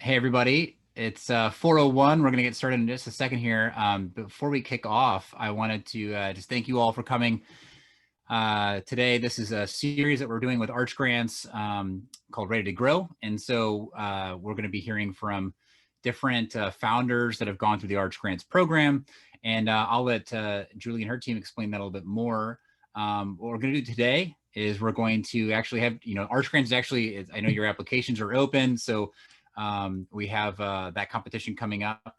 Hey, everybody. It's 4:01. We're going to get started in just a second here. Before we kick off, I wanted to just thank you all for coming today. This is a series that we're doing with Arch Grants called Ready to Grow. And so we're going to be hearing from different founders that have gone through the Arch Grants program. And I'll let Julie and her team explain that a little bit more. What we're going to do today is we're going to actually have, Arch Grants actually, I know your applications are open. So we have that competition coming up,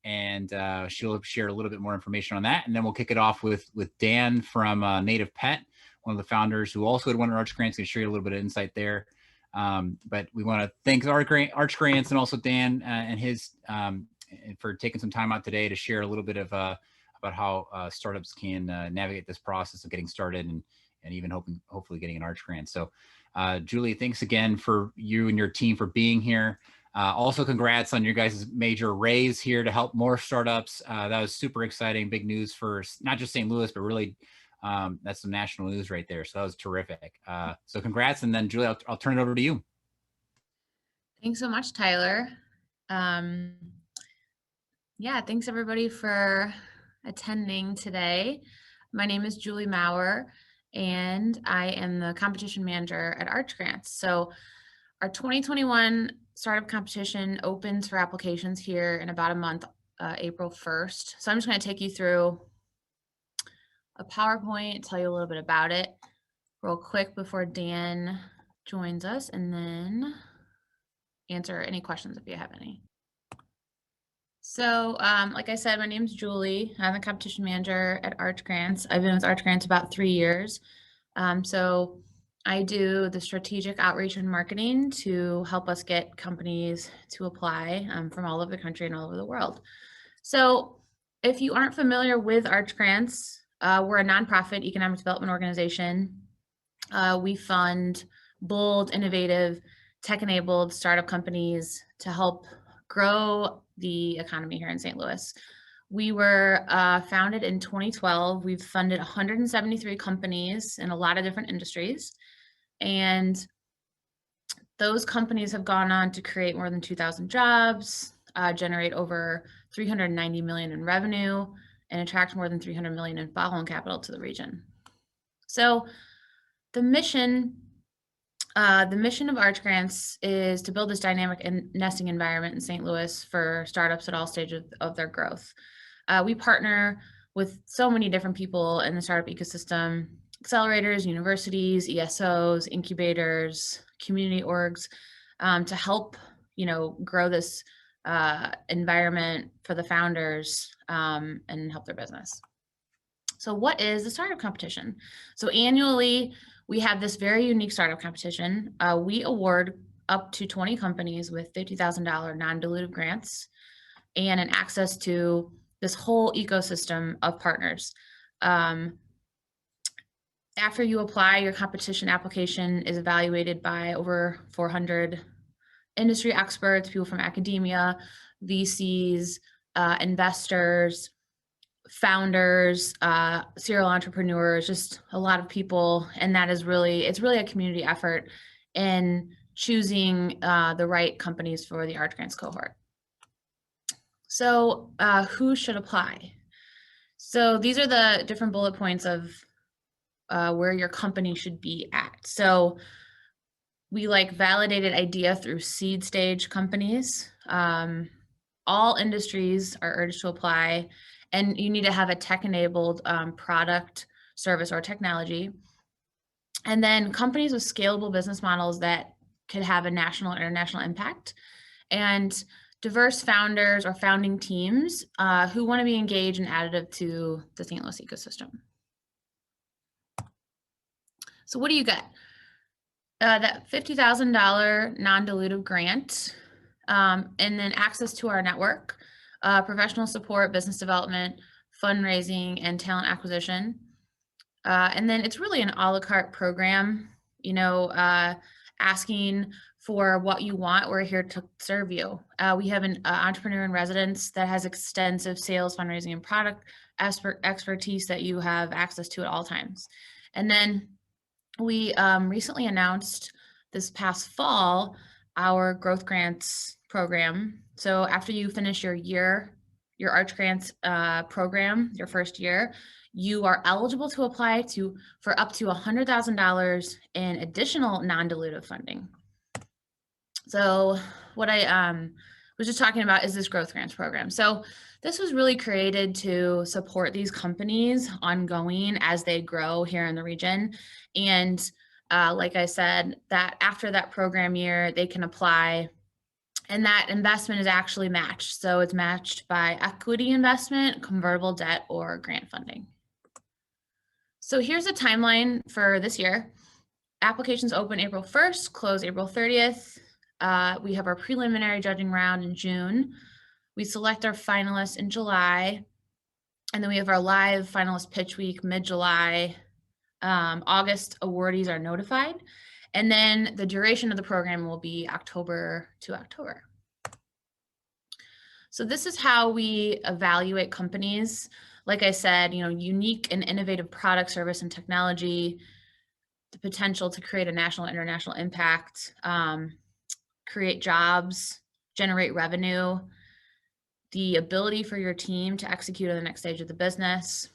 and she'll share a little bit more information on that. And then we'll kick it off with Dan from Native Pet, one of the founders who also had won Arch Grants, going to share you a little bit of insight there. But we want to thank Arch Grants and also Dan and his for taking some time out today to share a little bit of about how startups can navigate this process of getting started and even hopefully getting an Arch Grant. So Julie, thanks again for you and your team for being here. Also, congrats on your guys' major raise here to help more startups. That was super exciting, big news for not just St. Louis, but really that's some national news right there. So that was terrific. So congrats. And then Julie, I'll turn it over to you. Thanks so much, Tyler. Yeah, thanks everybody for attending today. My name is Julie Maurer, and I am the competition manager at Arch Grants. So our 2021 startup competition opens for applications here in about a month, April 1st. So I'm just going to take you through a PowerPoint, tell you a little bit about it real quick before Dan joins us, and then answer any questions if you have any. So like I said, my name's Julie. I'm the competition manager at Arch Grants. I've been with Arch Grants about 3 years. So I do the strategic outreach and marketing to help us get companies to apply from all over the country and all over the world. So if you aren't familiar with Arch Grants, we're a nonprofit economic development organization. We fund bold, innovative, tech-enabled startup companies to help grow the economy here in St. Louis. We were founded in 2012. We've funded 173 companies in a lot of different industries. And those companies have gone on to create more than 2,000 jobs, generate over 390 million in revenue, and attract more than 300 million in follow-on capital to the region. So the mission of Arch Grants is to build this dynamic and nesting environment in St. Louis for startups at all stages of their growth. We partner with so many different people in the startup ecosystem: accelerators, universities, ESOs, incubators, community orgs, to help grow this environment for the founders and help their business. So what is the startup competition? So annually, we have this very unique startup competition. We award up to 20 companies with $50,000 non-dilutive grants and an access to this whole ecosystem of partners. After you apply, your competition application is evaluated by over 400 industry experts, people from academia, VCs, investors, founders, serial entrepreneurs, just a lot of people. And that is it's really a community effort in choosing the right companies for the Arch Grants cohort. So who should apply? So these are the different bullet points of where your company should be at. So we validated idea through seed stage companies. All industries are urged to apply, and you need to have a tech-enabled product, service, or technology. And then companies with scalable business models that could have a national or international impact, and diverse founders or founding teams who want to be engaged and additive to the St. Louis ecosystem. So what do you get? That $50,000 non-dilutive grant, and then access to our network, professional support, business development, fundraising, and talent acquisition. And then it's really an a la carte program, asking for what you want. We're here to serve you. We have an entrepreneur in residence that has extensive sales, fundraising, and product expertise that you have access to at all times. And then we recently announced this past fall our growth grants program. So after you finish your year, your Arch Grants program, your first year, you are eligible to apply for up to $100,000 in additional non-dilutive funding. So what I was just talking about is this growth grants program. So this was really created to support these companies ongoing as they grow here in the region. And like I said, that after that program year, they can apply, and that investment is actually matched. So it's matched by equity investment, convertible debt, or grant funding. So here's a timeline for this year. Applications open April 1st, close April 30th. We have our preliminary judging round in June. We select our finalists in July, and then we have our live finalist pitch week mid-July. August awardees are notified, and then the duration of the program will be October to October. So this is how we evaluate companies. Like I said, unique and innovative product, service, and technology, the potential to create a national, international impact, create jobs, generate revenue, the ability for your team to execute on the next stage of the business,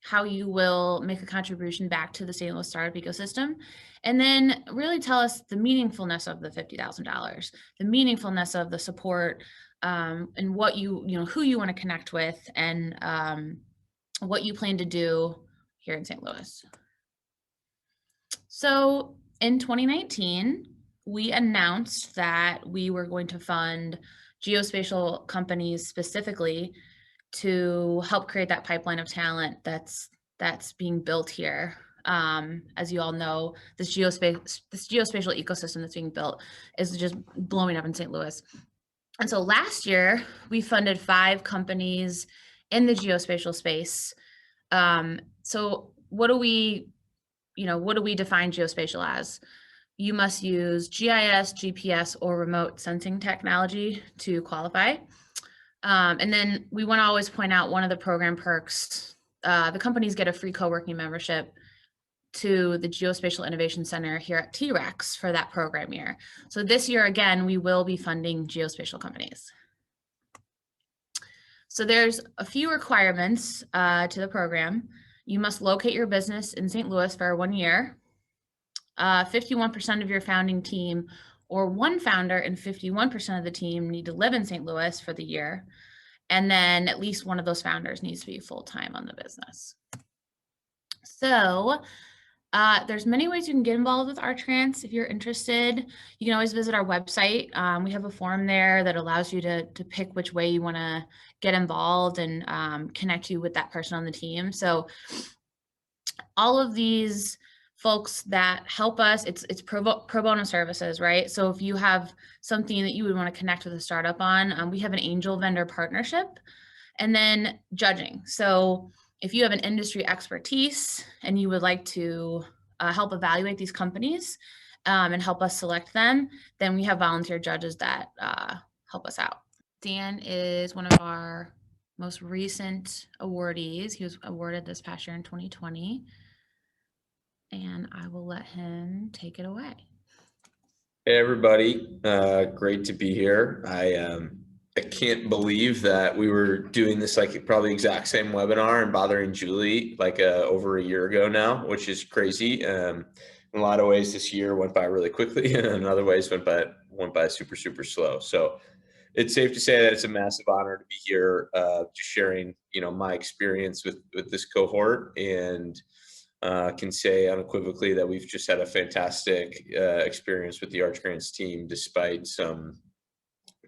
how you will make a contribution back to the St. Louis startup ecosystem, and then really tell us the meaningfulness of the $50,000, the meaningfulness of the support, and what who you want to connect with, and what you plan to do here in St. Louis. So in 2019, we announced that we were going to fund geospatial companies specifically to help create that pipeline of talent that's being built here. As you all know, this geospatial ecosystem that's being built is just blowing up in St. Louis. And so last year, we funded 5 companies in the geospatial space. So what do we define geospatial as? You must use GIS, GPS, or remote sensing technology to qualify. And then we want to always point out one of the program perks. The companies get a free co-working membership to the Geospatial Innovation Center here at T-Rex for that program year. So this year, again, we will be funding geospatial companies. So there's a few requirements to the program. You must locate your business in St. Louis for 1 year. 51% of your founding team, or one founder and 51% of the team, need to live in St. Louis for the year. And then at least one of those founders needs to be full-time on the business. So there's many ways you can get involved with Arch Grants. If you're interested, you can always visit our website. We have a form there that allows you to pick which way you want to get involved and connect you with that person on the team. So all of these folks that help us, it's pro bono services, right? So if you have something that you would want to connect with a startup on, we have an angel vendor partnership, and then judging. So if you have an industry expertise and you would like to help evaluate these companies and help us select them, then we have volunteer judges that help us out. Dan is one of our most recent awardees. He was awarded this past year in 2020. And I will let him take it away. Hey everybody, great to be here. I can't believe that we were doing this like probably exact same webinar and bothering Julie like over a year ago now, which is crazy. In a lot of ways, this year went by really quickly, and in other ways went by super slow. So it's safe to say that it's a massive honor to be here, just sharing my experience with this cohort, and can say unequivocally that we've just had a fantastic experience with the Arch Grants team, despite some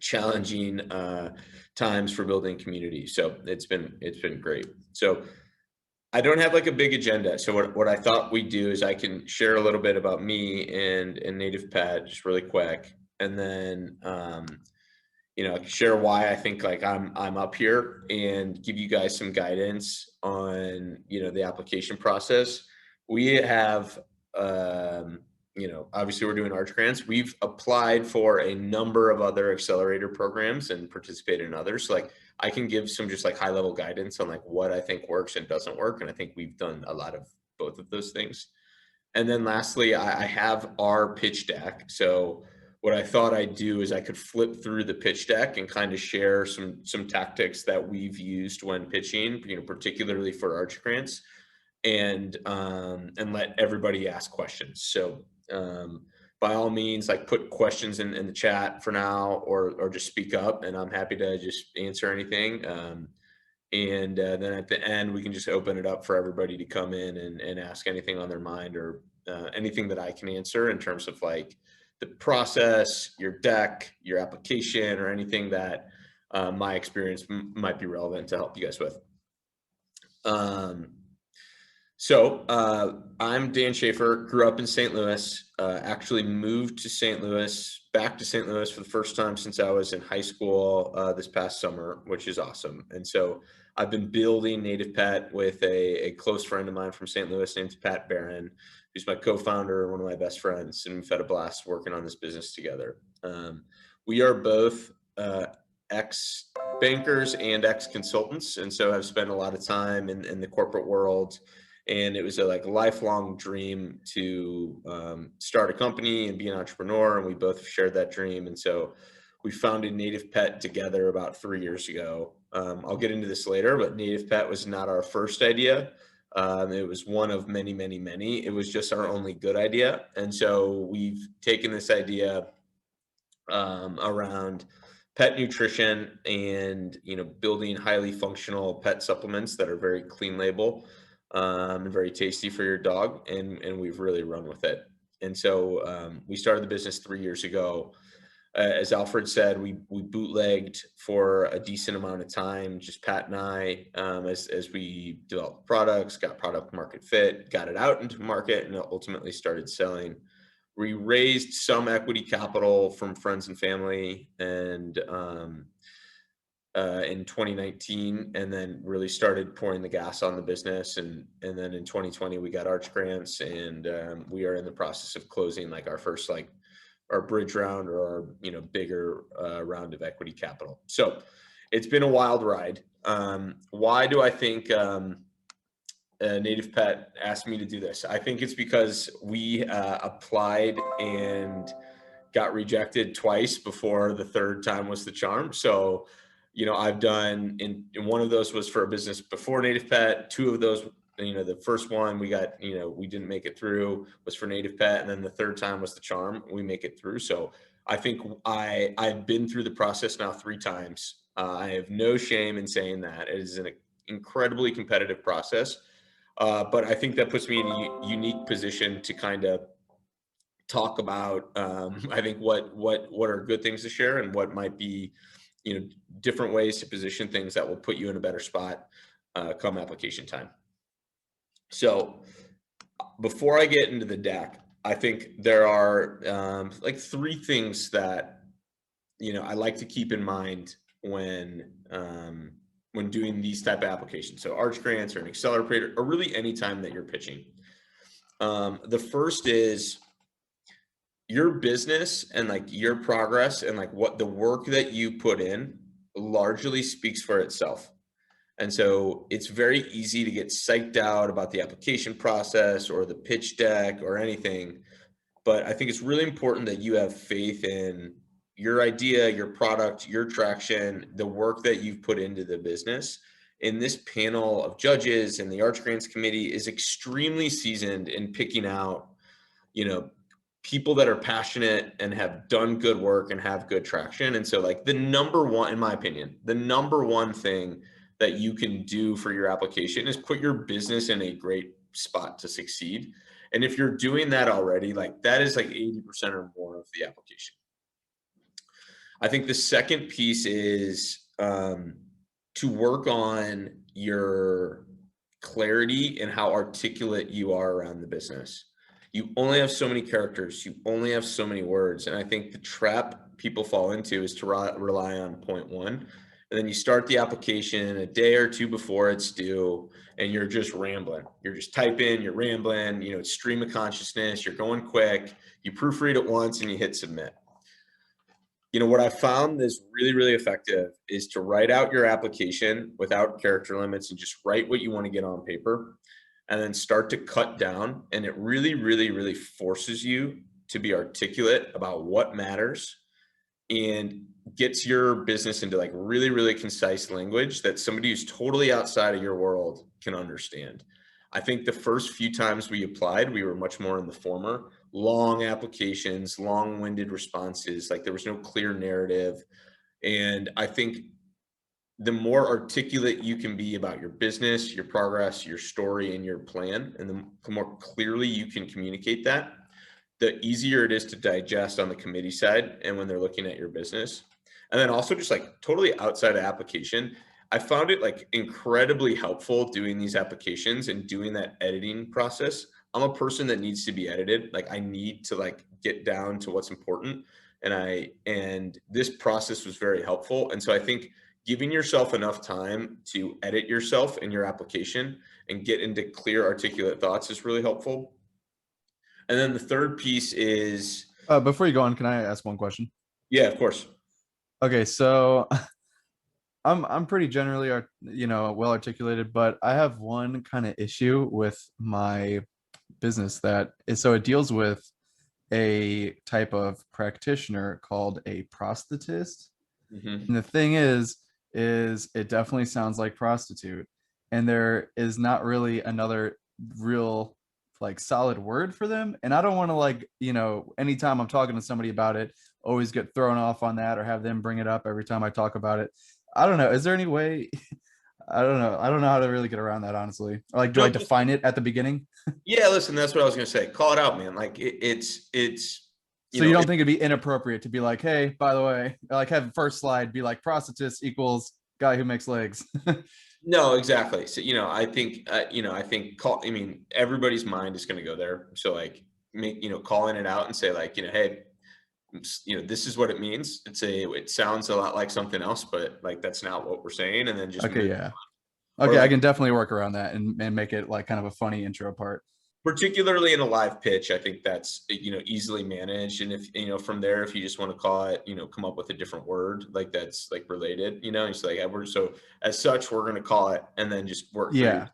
challenging times for building community. So it's been great. So I don't have like a big agenda. So what I thought we'd do is I can share a little bit about me and Native Pet just really quick, and then share why I think like I'm up here, and give you guys some guidance on the application process. We have obviously we're doing Arch Grants. We've applied for a number of other accelerator programs and participated in others. So like I can give some just like high level guidance on like what I think works and doesn't work, and I think we've done a lot of both of those things. And then lastly, I have our pitch deck. So what I thought I'd do is I could flip through the pitch deck and kind of share some tactics that we've used when pitching, particularly for arch grants, and let everybody ask questions. So by all means, like put questions in the chat for now, or just speak up, and I'm happy to just answer anything. And then at the end, we can just open it up for everybody to come in and ask anything on their mind, or anything that I can answer in terms of like the process, your deck, your application, or anything that my experience might be relevant to help you guys with. So I'm Dan Schaefer, grew up in St. Louis, actually moved to St. Louis, back to St. Louis for the first time since I was in high school this past summer, which is awesome. And so I've been building Native Pet with a close friend of mine from St. Louis named Pat Barron, who's my co-founder and one of my best friends, and we've had a blast working on this business together. We are both ex-bankers and ex-consultants, and so I've spent a lot of time in the corporate world. And it was a lifelong dream to start a company and be an entrepreneur. And we both shared that dream. And so we founded Native Pet together about 3 years ago. I'll get into this later, but Native Pet was not our first idea. It was one of many, many, many. It was just our only good idea. And so we've taken this idea around pet nutrition and, building highly functional pet supplements that are very clean label, and very tasty for your dog, and we've really run with it. And so we started the business 3 years ago. As Alfred said, we bootlegged for a decent amount of time, just Pat and I, as we developed products, got product market fit, got it out into market, and ultimately started selling. We raised some equity capital from friends and family, and in 2019, and then really started pouring the gas on the business. And then in 2020, we got Arch grants, and we are in the process of closing our first our bridge round, or our bigger round of equity capital. So it's been a wild ride. Why do I think Native Pet asked me to do this? I think it's because we applied and got rejected twice before the third time was the charm. So I've done, in one of those was for a business before Native Pet. Two of those, the first one we got, we didn't make it through, was for Native Pet. And then the third time was the charm. We make it through. So I think I've been through the process now 3 times. I have no shame in saying that. It is an incredibly competitive process. But I think that puts me in a unique position to kind of talk about, I think what are good things to share, and what might be, different ways to position things that will put you in a better spot come application time. So before I get into the deck, I think there are 3 things that I like to keep in mind when doing these type of applications. So Arch grants, or an accelerator, or really any time that you're pitching. The first is your business, and your progress, and what the work that you put in largely speaks for itself. And so it's very easy to get psyched out about the application process or the pitch deck or anything. But I think it's really important that you have faith in your idea, your product, your traction, the work that you've put into the business. And this panel of judges and the Arch Grants Committee is extremely seasoned in picking out, people that are passionate and have done good work and have good traction. And so the number one, in my opinion, the number one thing that you can do for your application is put your business in a great spot to succeed. And if you're doing that already, that is 80% or more of the application. I think the second piece is to work on your clarity and how articulate you are around the business. You only have so many characters, you only have so many words. And I think the trap people fall into is to rely on point one. And then you start the application a day or two before it's due, and you're just rambling. You're just typing, you're rambling, it's stream of consciousness, you're going quick, you proofread it once and you hit submit. What I found is really, really effective is to write out your application without character limits, and just write what you want to get on paper, and then start to cut down. And it really, really, really forces you to be articulate about what matters and gets your business into like really, really concise language that somebody who's totally outside of your world can understand. I think the first few times we applied, we were much more in the former, long applications, long-winded responses, like there was no clear narrative. And I think the more articulate you can be about your business, your progress, your story, and your plan, and the more clearly you can communicate that, the easier it is to digest on the committee side and when they're looking at your business. And then also just like totally outside of application, I found it like incredibly helpful doing these applications and doing that editing process. I'm a person that needs to be edited. Like I need to like get down to what's important. And this process was very helpful. And so I think giving yourself enough time to edit yourself in your application and get into clear, articulate thoughts is really helpful. And then the third piece is before you go on, can I ask one question? yeah, of course. Okay, so I'm pretty generally well articulated, but I have one kind of issue with my business so it deals with a type of practitioner called a prosthetist. Mm-hmm. And the thing is it definitely sounds like prostitute, and there is not really another real like solid word for them. And I don't want to like, anytime I'm talking to somebody about it, always get thrown off on that or have them bring it up every time I talk about it. I don't know. Is there any way? I don't know. I don't know how to really get around that, honestly. Like, do I define it at the beginning? Yeah, listen, that's what I was going to say. Call it out, man. Like it's so you don't think it'd be inappropriate to be like, hey, by the way, like have first slide be like prostitutes equals guy who makes legs. No, exactly. So, I think, everybody's mind is going to go there. So like calling it out and say like, hey, this is what it means. It sounds a lot like something else, but like, that's not what we're saying. And then just, okay. Yeah. Okay. I can definitely work around that and make it like kind of a funny intro part. Particularly in a live pitch, I think that's, easily managed. And if, from there, if you just want to call it, come up with a different word, like that's like related, it's like, so as such, we're going to call it, and then just work. Yeah.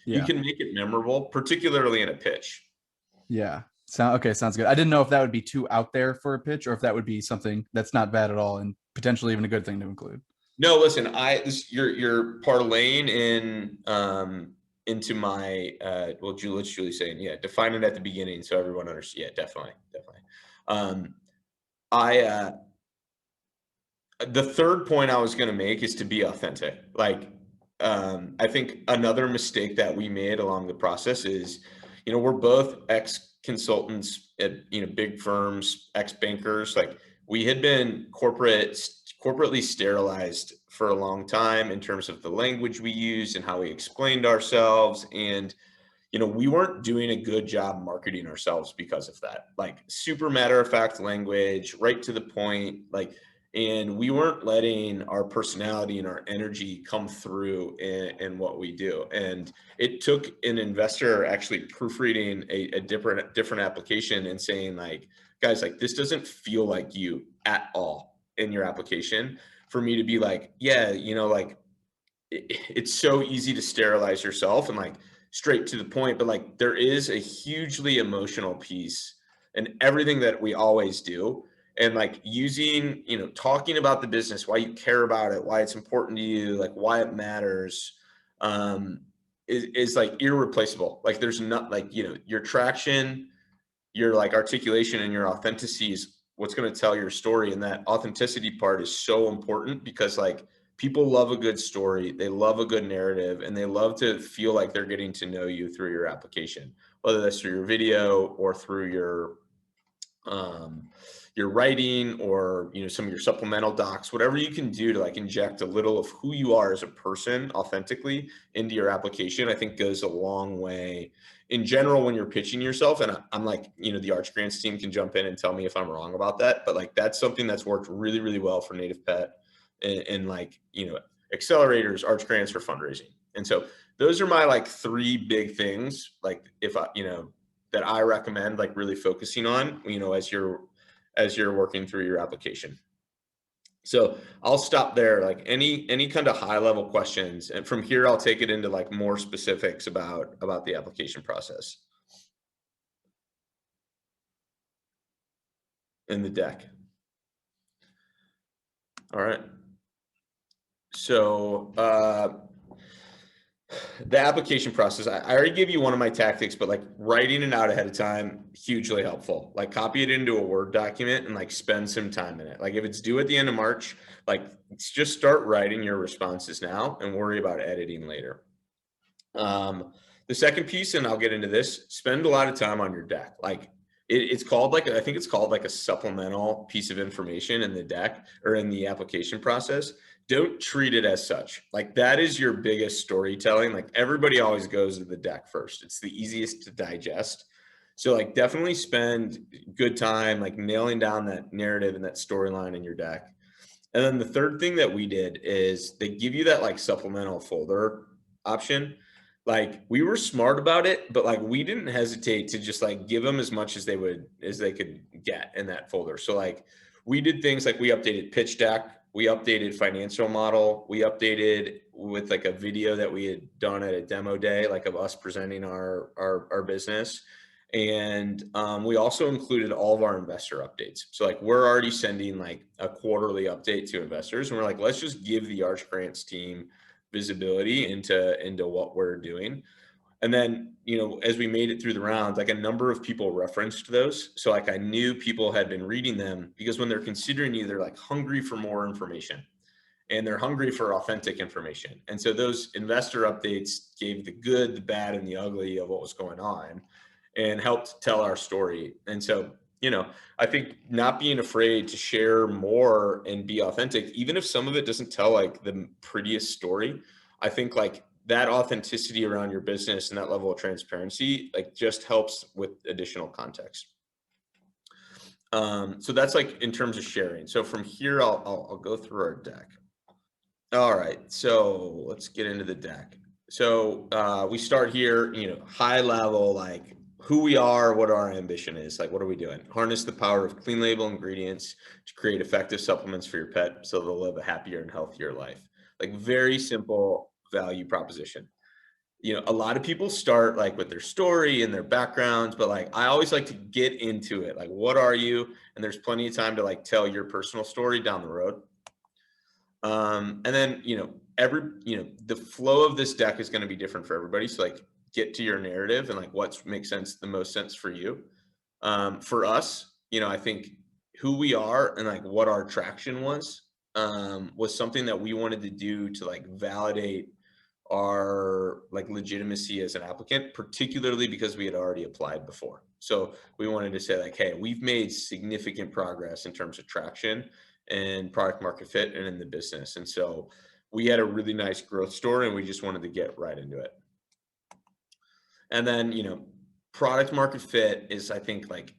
You can make it memorable, particularly in a pitch. Yeah. Sounds good. I didn't know if that would be too out there for a pitch or if that would be something that's not bad at all and potentially even a good thing to include. No, listen, you're parlaying into my Julie's saying, yeah, define it at the beginning so everyone understands. Yeah, definitely. The third point I was going to make is to be authentic. Like, I think another mistake that we made along the process is, we're both ex-consultants at, big firms, ex-bankers. Like we had been corporately sterilized for a long time in terms of the language we used and how we explained ourselves. And, we weren't doing a good job marketing ourselves because of that, like super matter of fact language, right to the point, and we weren't letting our personality and our energy come through in what we do. And it took an investor actually proofreading a different application and saying like, guys, like this doesn't feel like you at all in your application, for me to be like, yeah, like it's so easy to sterilize yourself and like straight to the point, but like there is a hugely emotional piece in everything that we always do. And like using, talking about the business, why you care about it, why it's important to you, like why it matters, is like irreplaceable. Like there's not like, your traction, your like articulation and your authenticity is what's going to tell your story. And that authenticity part is so important because like people love a good story. They love a good narrative, and they love to feel like they're getting to know you through your application, whether that's through your video or through your writing or, some of your supplemental docs, whatever you can do to like inject a little of who you are as a person authentically into your application, I think goes a long way in general when you're pitching yourself. And I'm like, the Arch Grants team can jump in and tell me if I'm wrong about that, but like, that's something that's worked really, really well for Native Pet and like, accelerators, Arch Grants for fundraising. And so those are my like three big things, like if I, that I recommend like really focusing on, as you're working through your application. So I'll stop there. Like any kind of high level questions, and from here I'll take it into like more specifics about the application process. in the deck. All right. So the application process, I already gave you one of my tactics, but like writing it out ahead of time, hugely helpful. Like copy it into a Word document and like spend some time in it. Like if it's due at the end of March, like just start writing your responses now and worry about editing later. The second piece, and I'll get into this, spend a lot of time on your deck. Like it's called like, I think it's called like a supplemental piece of information in the deck or in the application process. Don't treat it as such. Like that is your biggest storytelling. Like everybody always goes to the deck first. It's the easiest to digest. So like definitely spend good time like nailing down that narrative and that storyline in your deck. And then the third thing that we did is they give you that like supplemental folder option. Like we were smart about it, but like we didn't hesitate to just like give them as much as they could get in that folder. So like we did things like we updated pitch deck, we updated financial model, we updated with like a video that we had done at a demo day, like of us presenting our business. And we also included all of our investor updates. So like we're already sending like a quarterly update to investors, and we're like, let's just give the Arch Grants team visibility into what we're doing. And then, you know, as we made it through the rounds, like a number of people referenced those. So like I knew people had been reading them because when they're considering you, they're like hungry for more information and they're hungry for authentic information. And so those investor updates gave the good, the bad, and the ugly of what was going on and helped tell our story. And so, you know, I think not being afraid to share more and be authentic, even if some of it doesn't tell like the prettiest story, I think like that authenticity around your business and that level of transparency, like just helps with additional context. So that's like in terms of sharing. So from here, I'll go through our deck. All right, so let's get into the deck. So we start here, you know, high level, like who we are, what our ambition is, like what are we doing? Harness the power of clean label ingredients to create effective supplements for your pet so they'll live a happier and healthier life. Like very simple value proposition. You know, a lot of people start like with their story and their backgrounds, but like I always like to get into it. Like, what are you? And there's plenty of time to like tell your personal story down the road. And then, you know, the flow of this deck is going to be different for everybody. So like get to your narrative and like what makes the most sense for you. For us, you know, I think who we are and like what our traction was something that we wanted to do to like validate our like legitimacy as an applicant, particularly because we had already applied before. So we wanted to say like, hey, we've made significant progress in terms of traction and product market fit and in the business. And so we had a really nice growth story and we just wanted to get right into it. And then, you know, product market fit is, I think, like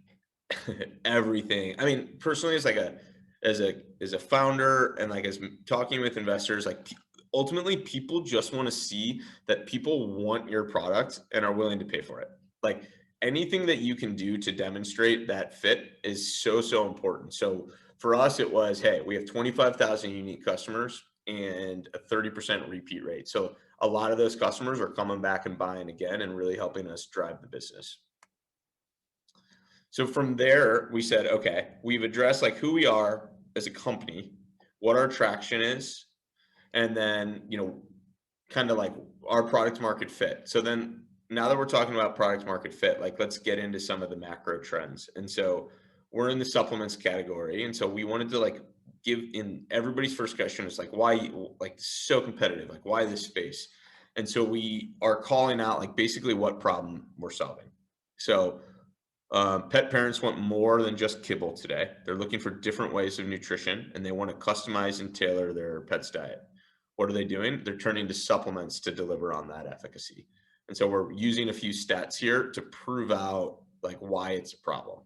everything. I mean, personally, it's like as a founder and like as talking with investors, like ultimately people just want to see that people want your product and are willing to pay for it. Like anything that you can do to demonstrate that fit is so important. So for us, it was, hey, we have 25,000 unique customers and a 30% repeat rate. So a lot of those customers are coming back and buying again and really helping us drive the business. So from there, we said, okay, we've addressed like who we are as a company, what our traction is, and then, you know, kind of like our product market fit. So then now that we're talking about product market fit, like let's get into some of the macro trends. And so we're in the supplements category. And so we wanted to like give in everybody's first question is like, why, like so competitive, like why this space? And so we are calling out like basically what problem we're solving. So pet parents want more than just kibble today. They're looking for different ways of nutrition and they want to customize and tailor their pet's diet. What are they doing? They're turning to supplements to deliver on that efficacy. And so we're using a few stats here to prove out like why it's a problem.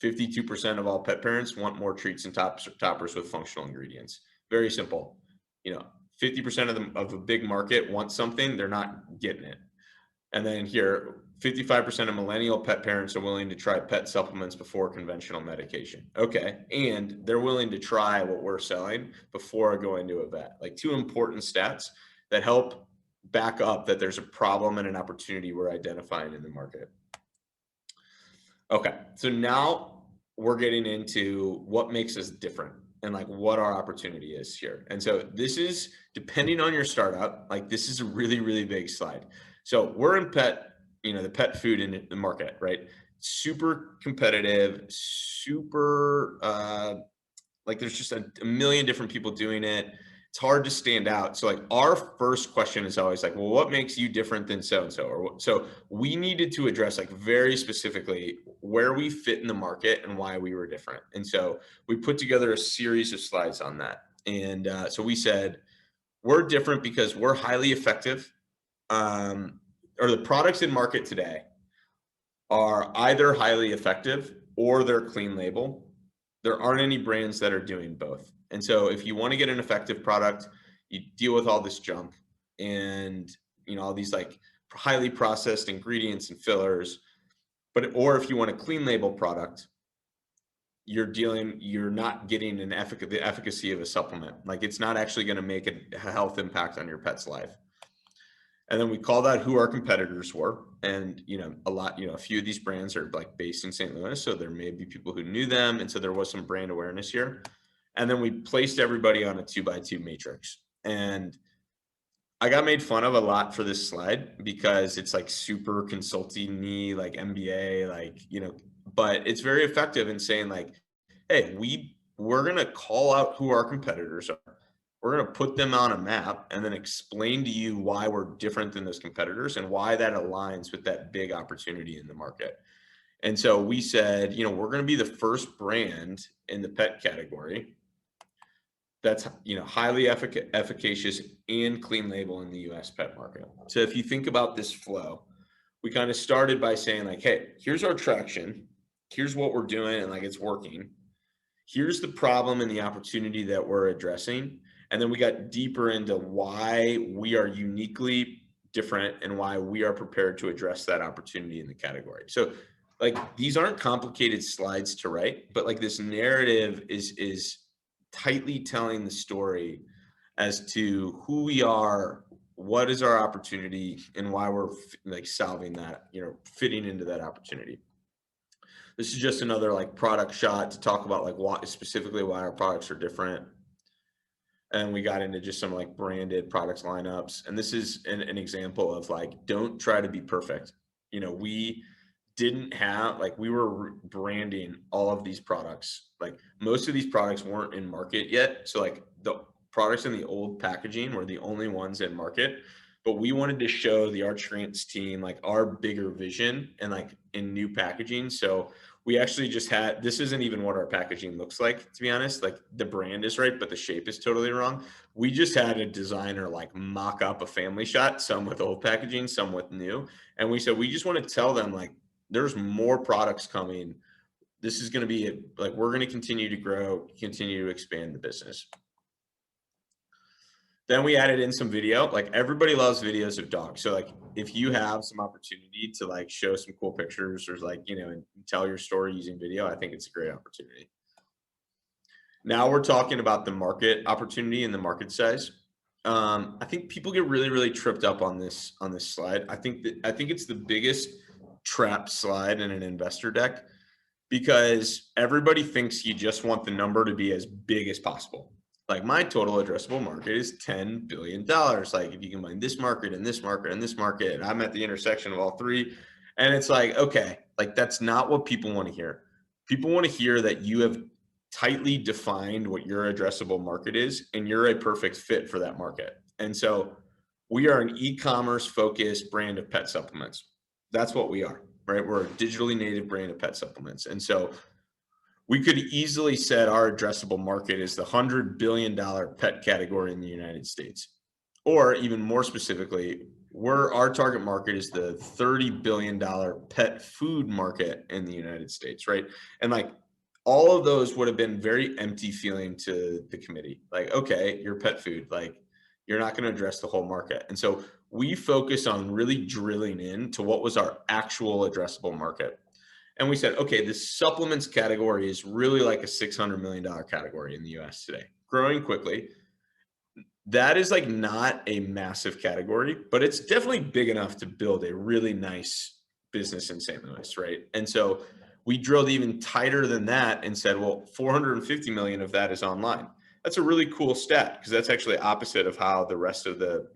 52% of all pet parents want more treats and toppers with functional ingredients. Very simple. You know, 50% of a big market want something, they're not getting it. And then here, 55% of millennial pet parents are willing to try pet supplements before conventional medication. Okay. And they're willing to try what we're selling before going to a vet. Like two important stats that help back up that there's a problem and an opportunity we're identifying in the market. Okay. So now we're getting into what makes us different and like what our opportunity is here. And so this is, depending on your startup, like this is a really, really big slide. So we're in pet, the pet food in the market, right? Super competitive, super, like there's just a million different people doing it. It's hard to stand out. So like our first question is always like, well, what makes you different than so-and-so? Or so we needed to address like very specifically where we fit in the market and why we were different. And so we put together a series of slides on that. And so we said, we're different because we're highly effective. Or the products in market today are either highly effective or they're clean label. There aren't any brands that are doing both. And so if you want to get an effective product, you deal with all this junk and, all these like highly processed ingredients and fillers. Or if you want a clean label product, you're not getting the efficacy of a supplement. Like it's not actually going to make a health impact on your pet's life. And then we called out who our competitors were. And, a few of these brands are like based in St. Louis. So there may be people who knew them. And so there was some brand awareness here. And then we placed everybody on a 2x2 matrix. And I got made fun of a lot for this slide because it's like super consulting-y, like MBA, like, but it's very effective in saying like, hey, we're going to call out who our competitors are. We're going to put them on a map and then explain to you why we're different than those competitors and why that aligns with that big opportunity in the market. And so we said, we're going to be the first brand in the pet category that's, highly efficacious and clean label in the US pet market. So if you think about this flow, we kind of started by saying like, hey, here's our traction. Here's what we're doing. And like, it's working. Here's the problem and the opportunity that we're addressing. And then we got deeper into why we are uniquely different and why we are prepared to address that opportunity in the category. So like, these aren't complicated slides to write, but like this narrative is tightly telling the story as to who we are, what is our opportunity, and why we're like solving that, fitting into that opportunity. This is just another like product shot to talk about like specifically why our products are different. And we got into just some like branded products lineups. And this is an example of like, don't try to be perfect. We didn't have, like, we were branding all of these products. Like most of these products weren't in market yet. So like the products in the old packaging were the only ones in market, but we wanted to show the Arch Grants team like our bigger vision and like in new packaging. So we actually just had, this isn't even what our packaging looks like, to be honest. Like the brand is right, but the shape is totally wrong. We just had a designer like mock up a family shot, some with old packaging, some with new. And we said, we just want to tell them like, there's more products coming. This is going to be like, we're going to continue to grow, continue to expand the business. Then we added in some video. Like everybody loves videos of dogs. So like if you have some opportunity to like show some cool pictures or like, and tell your story using video, I think it's a great opportunity. Now we're talking about the market opportunity and the market size. I think people get really, really tripped up on this slide. I think it's the biggest trap slide in an investor deck because everybody thinks you just want the number to be as big as possible. Like my total addressable market is $10 billion. Like if you combine this market and this market and this market, and I'm at the intersection of all three. And it's like, okay, like that's not what people want to hear. People want to hear that you have tightly defined what your addressable market is and you're a perfect fit for that market. And so we are an e-commerce focused brand of pet supplements. That's what we are, right? We're a digitally native brand of pet supplements. And so we could easily set our addressable market as the $100 billion pet category in the United States. Or even more specifically, our target market is the $30 billion pet food market in the United States, right? And like all of those would have been very empty feeling to the committee. Like, okay, you're pet food, like you're not going to address the whole market. And so we focus on really drilling into what was our actual addressable market. And we said, okay, this supplements category is really like a $600 million category in the US today, growing quickly. That is like not a massive category, but it's definitely big enough to build a really nice business in St. Louis, right? And so we drilled even tighter than that and said, well, 450 million of that is online. That's a really cool stat, because that's actually opposite of how the rest of the,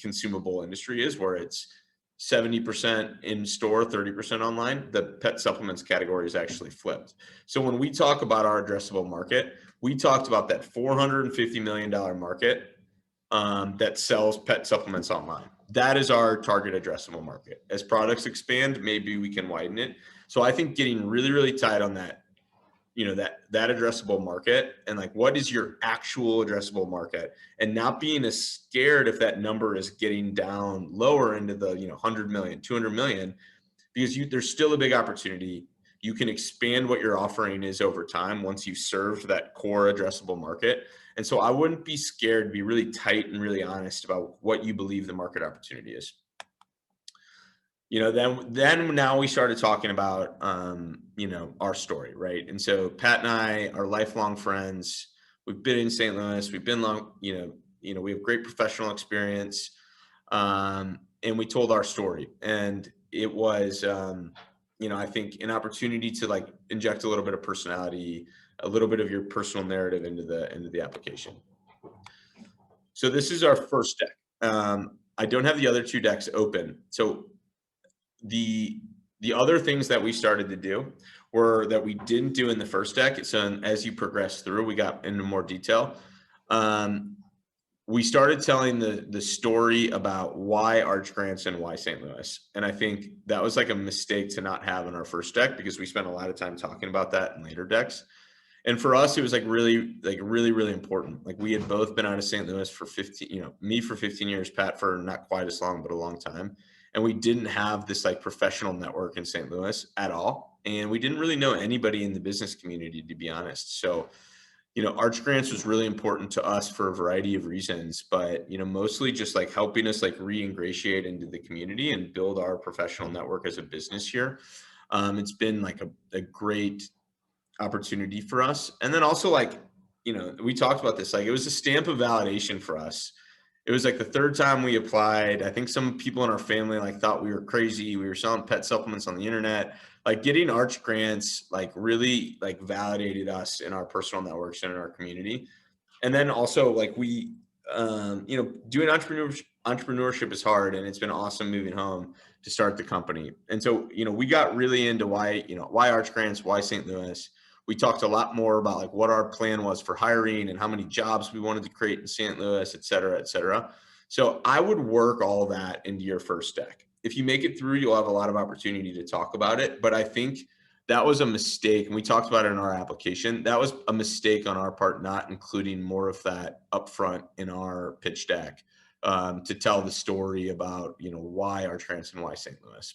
consumable industry is, where it's 70% in store, 30% online. The pet supplements category is actually flipped. So when we talk about our addressable market, we talked about that $450 million market that sells pet supplements online. That is our target addressable market. As products expand, maybe we can widen it. So I think getting really, really tight on that, that addressable market, and like, what is your actual addressable market, and not being as scared if that number is getting down lower into the, 100 million, 200 million, because there's still a big opportunity. You can expand what your offering is over time once you've served that core addressable market. And so I wouldn't be scared to be really tight and really honest about what you believe the market opportunity is. Then now we started talking about, our story, right? And so Pat and I are lifelong friends. We've been in St. Louis. We've been long, we have great professional experience. And we told our story, and it was, I think an opportunity to like inject a little bit of personality, a little bit of your personal narrative into the application. So this is our first deck. I don't have the other two decks open. So the other things that we started to do were that we didn't do in the first deck. So as you progress through, we got into more detail. We started telling the story about why Arch Grants and why St. Louis. And I think that was like a mistake to not have in our first deck, because we spent a lot of time talking about that in later decks. And for us, it was really, really important. Like, we had both been out of St. Louis for 15, me for 15 years, Pat for not quite as long, but a long time. And we didn't have this like professional network in St. Louis at all. And we didn't really know anybody in the business community, to be honest. So, Arch Grants was really important to us for a variety of reasons, but, mostly just like helping us like re-ingratiate into the community and build our professional network as a business here. It's been like a great opportunity for us. And then also, like, we talked about this, like, it was a stamp of validation for us. It was like the third time we applied. I think some people in our family like thought we were crazy. We were selling pet supplements on the internet. Like, getting Arch Grants like really like validated us in our personal networks and in our community. And then also, like, we doing entrepreneurship is hard, and it's been awesome moving home to start the company. And so, we got really into why Arch Grants, why St. Louis. We talked a lot more about like what our plan was for hiring and how many jobs we wanted to create in St. Louis, et cetera, et cetera. So I would work all that into your first deck. If you make it through, you'll have a lot of opportunity to talk about it. But I think that was a mistake, and we talked about it in our application. That was a mistake on our part, not including more of that upfront in our pitch deck, to tell the story about, why Arch Grants and why St. Louis.